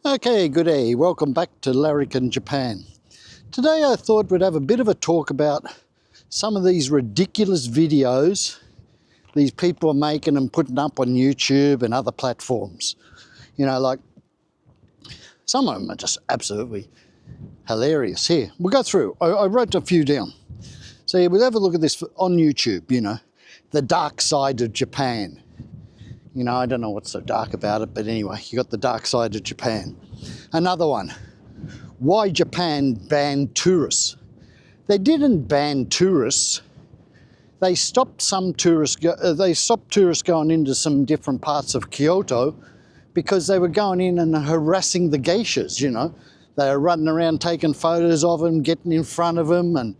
Okay, good day. Welcome back to Larrikin, Japan. Today I thought we'd have a bit of a talk about some of these ridiculous videos these people are making and putting up on YouTube and other platforms. You know, like some of them are just absolutely hilarious. Here, we'll go through. I wrote a few down. So yeah, we'll have a look at this on YouTube, you know, the dark side of Japan. You know, I don't know what's so dark about it, but anyway, you got the dark side of Japan. Another one, why Japan banned tourists. They didn't ban tourists. They stopped some tourists. They stopped tourists going into some different parts of Kyoto because they were going in and harassing the geishas. You know, they were running around taking photos of them, getting in front of them, and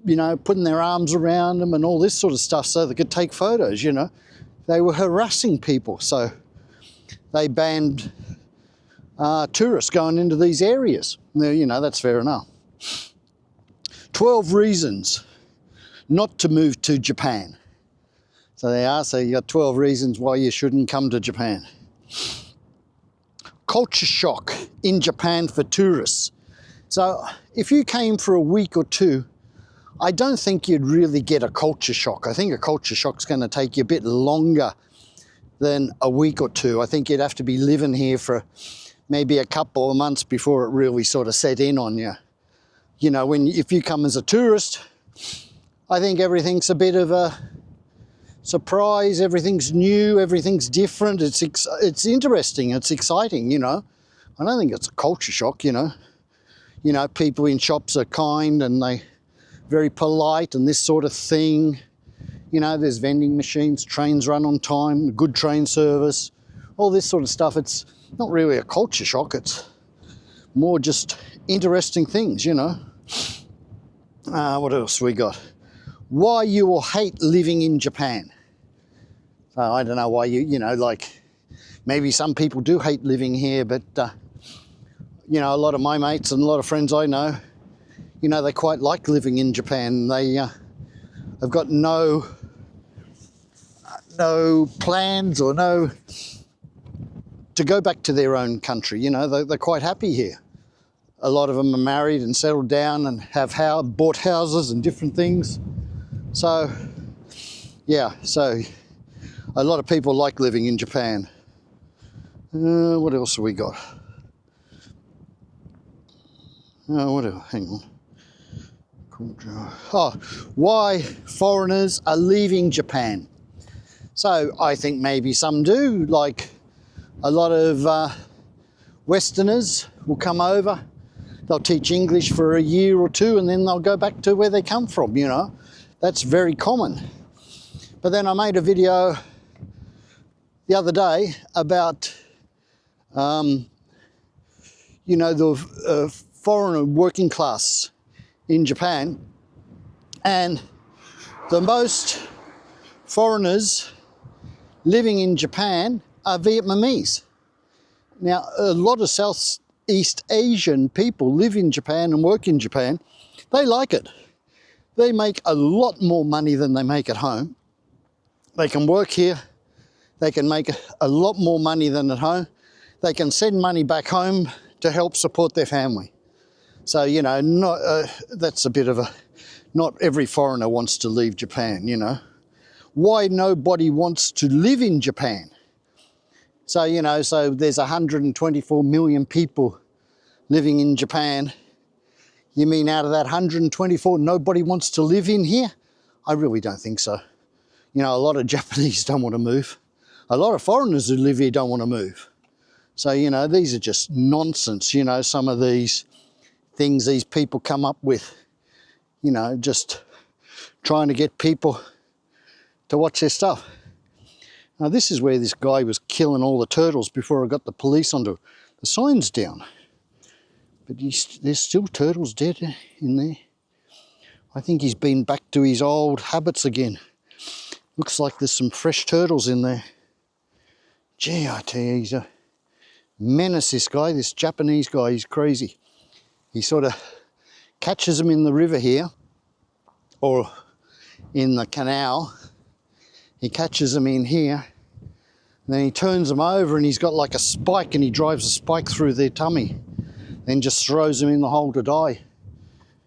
you know, putting their arms around them and all this sort of stuff so they could take photos. You know, they were harassing people, so they banned tourists going into these areas. Now, you know, that's fair enough. 12 reasons not to move to Japan. So they are, so you got 12 reasons why you shouldn't come to Japan. Culture shock in Japan for tourists. So if you came for a week or two, I don't think you'd really get a culture shock. I think a culture shock's going to take you a bit longer than a week or two. I think you'd have to be living here for maybe a couple of months before it really sort of set in on you. You know, if you come as a tourist, I think everything's a bit of a surprise, everything's new, everything's different, it's interesting, it's exciting, you know. I don't think it's a culture shock, you know. You know, people in shops are kind and they very polite and this sort of thing. You know, there's vending machines, trains run on time, good train service, all this sort of stuff. It's not really a culture shock, it's more just interesting things, you know. What else we got? Why you will hate living in Japan. So I don't know why you know, like maybe some people do hate living here, but you know, a lot of my mates and a lot of friends I know, you know, they quite like living in Japan. They have got no plans or no to go back to their own country. You know, they're quite happy here. A lot of them are married and settled down and have bought houses and different things. So, yeah, so a lot of people like living in Japan. What else have we got? What else? Hang on. Oh, why foreigners are leaving Japan. So I think maybe some do, like a lot of Westerners will come over, they'll teach English for a year or two and then they'll go back to where they come from, you know. That's very common. But then I made a video the other day about, you know, the foreigner working class in Japan, and the most foreigners living in Japan are Vietnamese. Now, a lot of Southeast Asian people live in Japan and work in Japan. They like it. They make a lot more money than they make at home. They can work here. They can make a lot more money than at home. They can send money back home to help support their family. So, you know, that's a bit of not every foreigner wants to leave Japan, you know. Why nobody wants to live in Japan? So, you know, so there's 124 million people living in Japan. You mean out of that 124, nobody wants to live in here? I really don't think so. You know, a lot of Japanese don't want to move. A lot of foreigners who live here don't want to move. So, you know, these are just nonsense, you know, some of these things these people come up with, you know, just trying to get people to watch their stuff. Now, this is where this guy was killing all the turtles before I got the police onto the signs down. But there's still turtles dead in there. I think he's been back to his old habits again. Looks like there's some fresh turtles in there. Gee, I tell you, he's a menace, this guy, this Japanese guy. He's crazy. He sort of catches them in the river here, or in the canal. He catches them in here, And then he turns them over and he's got like a spike, and he drives a spike through their tummy, then just throws them in the hole to die.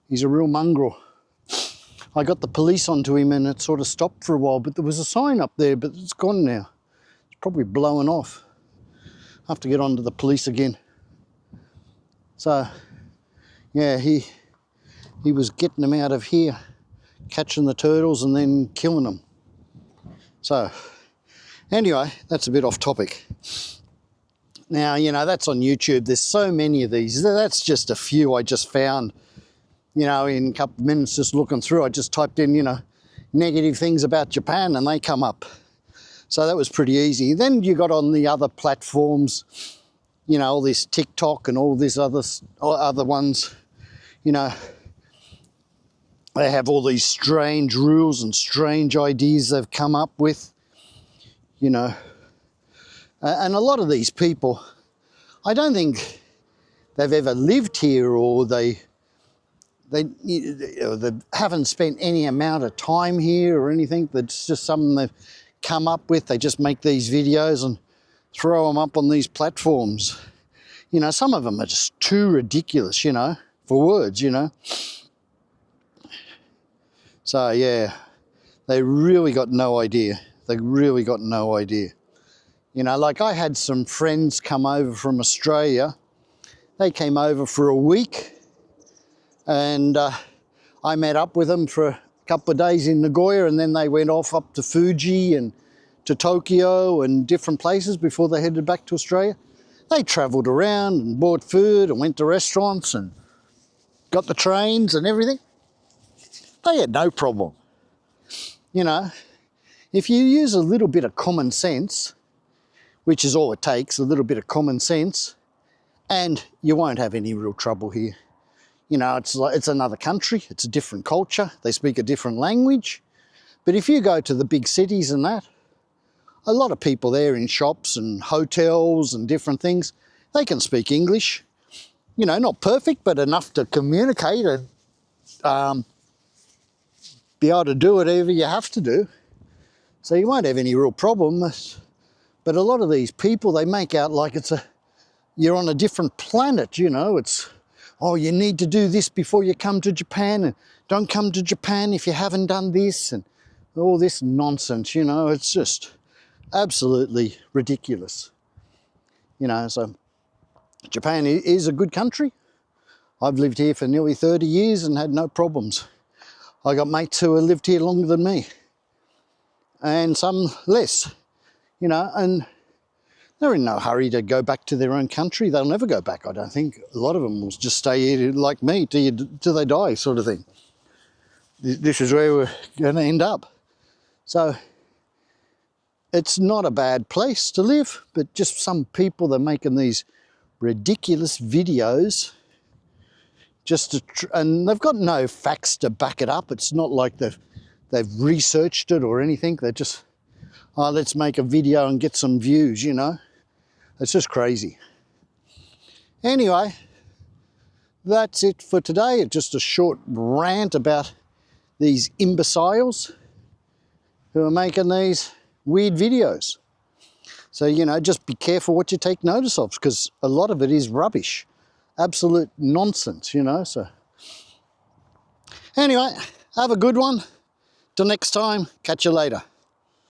He's a real mongrel. I got the police onto him and it sort of stopped for a while, but there was a sign up there, but it's gone now. It's probably blowing off. I have to get onto the police again. So, yeah, he was getting them out of here, catching the turtles and then killing them. So, anyway, that's a bit off topic. Now, you know, that's on YouTube. There's so many of these. That's just a few I just found. You know, in a couple of minutes just looking through, I just typed in, you know, negative things about Japan and they come up. So that was pretty easy. Then you got on the other platforms, you know, all this TikTok and all these other ones, you know, they have all these strange rules and strange ideas they've come up with, you know. And a lot of these people, I don't think they've ever lived here, or they haven't spent any amount of time here or anything. That's just something they've come up with. They just make these videos and throw them up on these platforms. You know, some of them are just too ridiculous, you know, for words, you know. So, yeah, they really got no idea. They really got no idea. You know, like I had some friends come over from Australia. They came over for a week. And I met up with them for a couple of days in Nagoya, and then they went off up to Fuji and to Tokyo and different places before they headed back to Australia. They travelled around and bought food and went to restaurants and got the trains and everything. They had no problem. You know, if you use a little bit of common sense, which is all it takes, a little bit of common sense, and you won't have any real trouble here. You know, it's another country, it's a different culture, they speak a different language. But if you go to the big cities and that, a lot of people there in shops and hotels and different things, they can speak English. You know, not perfect, but enough to communicate and be able to do whatever you have to do. So you won't have any real problem. But a lot of these people, they make out like you're on a different planet, you know. It's, oh, you need to do this before you come to Japan, and don't come to Japan if you haven't done this, and all this nonsense, you know. It's just absolutely ridiculous. You know, so Japan is a good country. I've lived here for nearly 30 years and had no problems. I got mates who have lived here longer than me, and some less, you know, and they're in no hurry to go back to their own country. They'll never go back, I don't think. A lot of them will just stay here like me till they die, sort of thing. This is where we're going to end up. So it's not a bad place to live, but just some people, they're making these ridiculous videos and they've got no facts to back it up. It's not like they've researched it or anything. They're just, oh, let's make a video and get some views, you know. It's just crazy. Anyway, that's it for today. Just a short rant about these imbeciles who are making these weird videos. So, you know, just be careful what you take notice of, because a lot of it is rubbish. Absolute nonsense, you know. So anyway, have a good one. Till next time, catch you later.